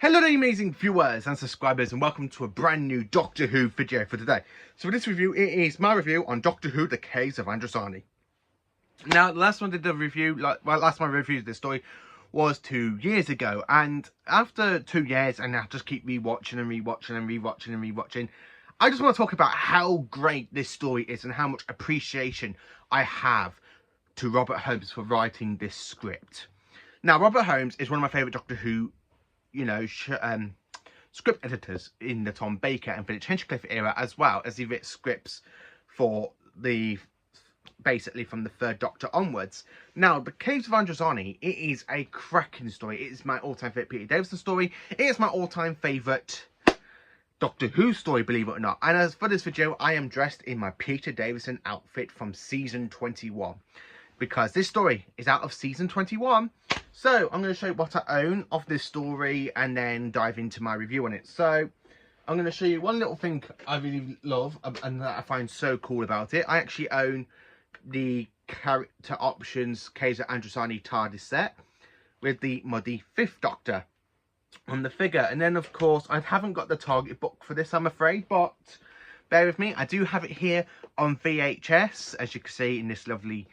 Hello there, amazing viewers and subscribers, and welcome to a brand new Doctor Who video for today. So for this review, it is my review on Doctor Who: The Caves of Androzani. Now, the last time I did the review, last time I reviewed this story was 2 years ago, and after 2 years, and I just keep rewatching and rewatching and rewatching and rewatching, I just want to talk about how great this story is and how much appreciation I have to Robert Holmes for writing this script. Now, Robert Holmes is one of my favourite Doctor Who script editors in the Tom Baker and Philip Hinchcliffe era, as well as he wrote scripts for basically from the third Doctor onwards. Now, The Caves of Androzani, it is a cracking story. It is my all-time favourite Peter Davison story. It is my all-time favourite Doctor Who story, believe it or not. And as for this video, I am dressed in my Peter Davison outfit from season 21. Because this story is out of season 21. So I'm going to show you what I own of this story and then dive into my review on it. So I'm going to show you one little thing I really love and that I find so cool about it. I actually own the character options Caves of Androzani TARDIS set with the muddy 5th Doctor on the figure. And then, of course, I haven't got the Target book for this, I'm afraid, but bear with me. I do have it here on VHS, as you can see in this lovely...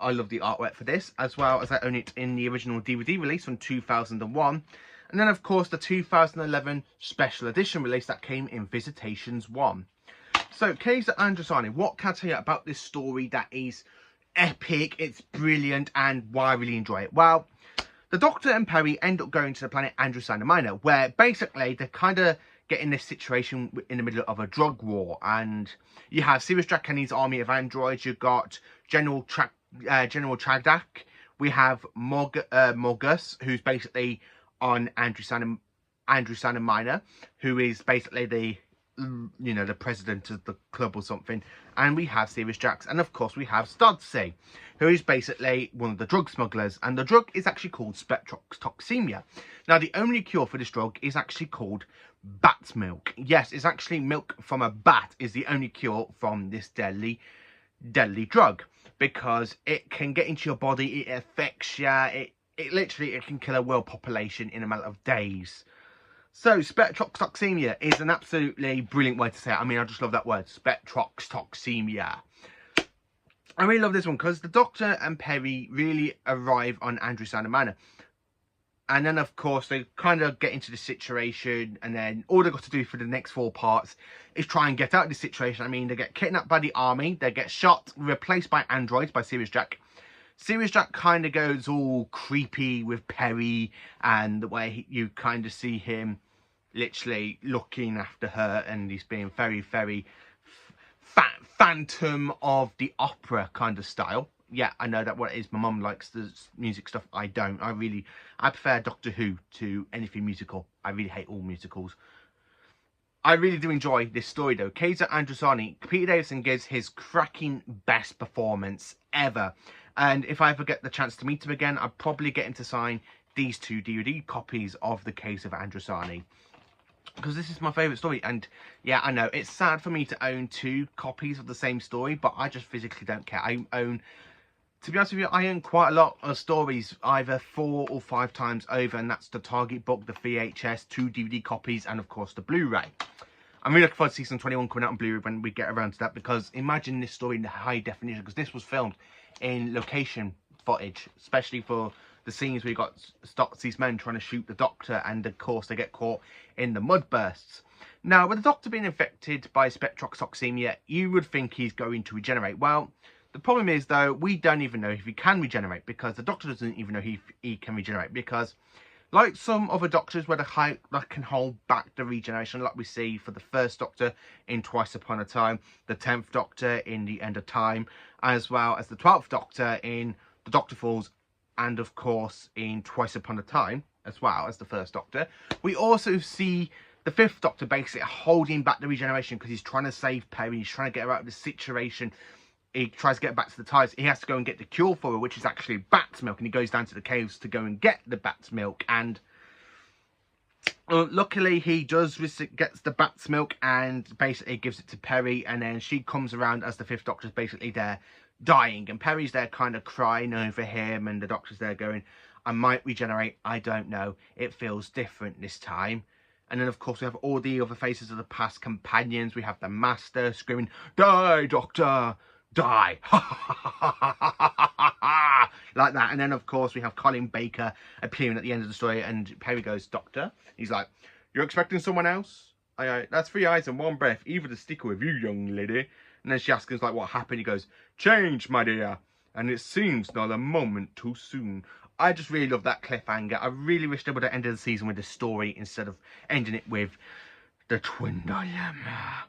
I love the artwork for this, as well as I own it in the original DVD release from 2001. And then, of course, the 2011 special edition release that came in Visitations 1. So, Caves of Androzani, what can I tell you about this story that is epic, it's brilliant, and why I really enjoy it? Well, the Doctor and Perry end up going to the planet Androzani Minor, where basically they're kind of get in this situation in the middle of a drug war. And you have Sirius Jack and his army of androids, you've got General Chagdak, we have Morgus, who's basically on Androzani Minor, who is basically the the president of the club or something, and we have Sirius Jax, and of course we have Stodsy, who is basically one of the drug smugglers, and the drug is actually called spectrotoxemia. Now, the only cure for this drug is actually called bat milk. Yes, it's actually milk from a bat is the only cure from this deadly drug, because it can get into your body, it affects you, it literally can kill a world population in a matter of days. So spectrotoxemia is an absolutely brilliant way to say it. I mean, I just love that word, spectrotoxemia. I really love this one because the Doctor and Perry really arrive on Androzani Manor. And then, of course, they kind of get into the situation, and then all they've got to do for the next 4 parts is try and get out of this situation. I mean, they get kidnapped by the army, they get shot, replaced by androids, by Sirius Jack. Sirius Jack kind of goes all creepy with Perry, and the way you kind of see him literally looking after her, and he's being very, very Phantom of the Opera kind of style. Yeah, I know that what it is. My mum likes the music stuff. I don't. I prefer Doctor Who to anything musical. I really hate all musicals. I really do enjoy this story though. Caves of Androzani, Peter Davison gives his cracking best performance ever. And if I ever get the chance to meet him again, I'd probably get him to sign these 2 DVD copies of The Caves of Androzani, because this is my favourite story. And yeah, I know it's sad for me to own 2 copies of the same story, but I just physically don't care. To be honest with you, I own quite a lot of stories, either 4 or 5 times over, and that's the Target book, the VHS, 2 DVD copies, and of course the Blu-ray. I'm really looking forward to season 21 coming out on Blu-ray when we get around to that, because imagine this story in high definition, because this was filmed in location footage, especially for the scenes where you got Stotsy's men trying to shoot the Doctor, and of course they get caught in the mud bursts. Now, with the Doctor being infected by spectrotoxemia, you would think he's going to regenerate. Well, the problem is, though, we don't even know if he can regenerate, because the Doctor doesn't even know if he can regenerate, because like some other Doctors where they can hold back the regeneration, like we see for the 1st Doctor in Twice Upon a Time, the 10th Doctor in The End of Time, as well as the 12th Doctor in The Doctor Falls, and of course in Twice Upon a Time, as well as the 1st Doctor. We also see the 5th Doctor basically holding back the regeneration because he's trying to save Perry, he's trying to get her out of the situation. He tries to get back to the TARDIS. He has to go and get the cure for her, which is actually bat's milk. And he goes down to the caves to go and get the bat's milk. And luckily, he gets the bat's milk and basically gives it to Perry. And then she comes around as the 5th Doctor's basically there dying. And Perry's there kind of crying over him. And the Doctor's there going, I might regenerate. I don't know. It feels different this time. And then, of course, we have all the other faces of the past companions. We have the Master screaming, "Die, Doctor! Die!" like that. And then, of course, we have Colin Baker appearing at the end of the story. And Perry goes, "Doctor?" He's like, "You're expecting someone else?" That's 3 eyes and 1 breath. Either to stick with you, young lady. And then she asks him, like, what happened? He goes, "Change, my dear. And it seems not a moment too soon." I just really love that cliffhanger. I really wish they would have ended the season with this story instead of ending it with the twin dilemma.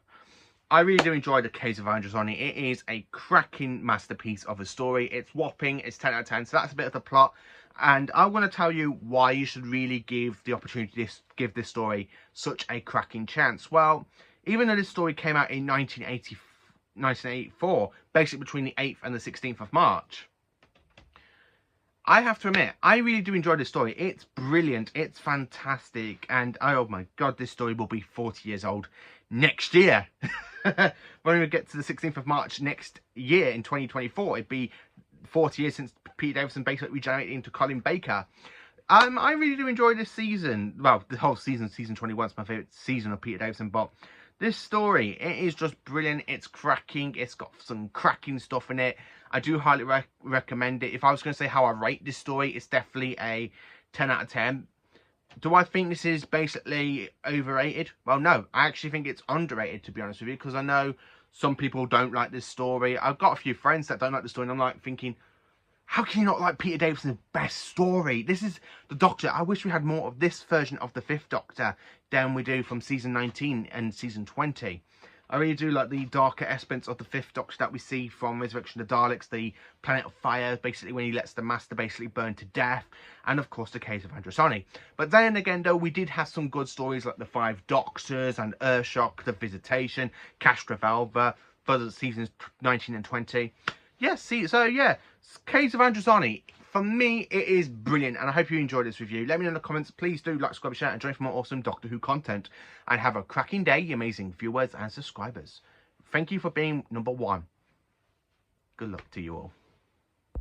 I really do enjoy The Case of Androzani. It is a cracking masterpiece of a story. It's whopping. It's 10 out of 10. So that's a bit of the plot. And I want to tell you why you should really give the opportunity to give this story such a cracking chance. Well, even though this story came out in 1984, basically between the 8th and the 16th of March, I have to admit, I really do enjoy this story. It's brilliant. It's fantastic. And oh my God, this story will be 40 years old next year. When we get to the 16th of March next year in 2024, it'd be 40 years since Peter Davison basically regenerated into Colin Baker. I really do enjoy this season. Well, the whole season, season 21 is my favourite season of Peter Davison, but this story, it is just brilliant. It's cracking. It's got some cracking stuff in it. I do highly recommend it. If I was going to say how I rate this story, it's definitely a 10 out of 10. Do I think this is basically overrated? Well, no. I actually think it's underrated, to be honest with you, because I know some people don't like this story. I've got a few friends that don't like the story, and I'm like thinking, how can you not like Peter Davison's best story? This is the Doctor. I wish we had more of this version of the 5th Doctor than we do from season 19 and season 20. I really do like the darker aspects of the 5th Doctor that we see from Resurrection of the Daleks, the Planet of Fire, basically when he lets the Master basically burn to death, and of course The Case of Androzani. But then again, though, we did have some good stories like the 5 Doctors and Earthshock, The Visitation, Castrovalva for the seasons 19 and 20. Yes, so yeah, Case of Androzani, for me, it is brilliant, and I hope you enjoyed this review. Let me know in the comments. Please do like, subscribe, share, and join for more awesome Doctor Who content. And have a cracking day, you amazing viewers and subscribers. Thank you for being number 1. Good luck to you all.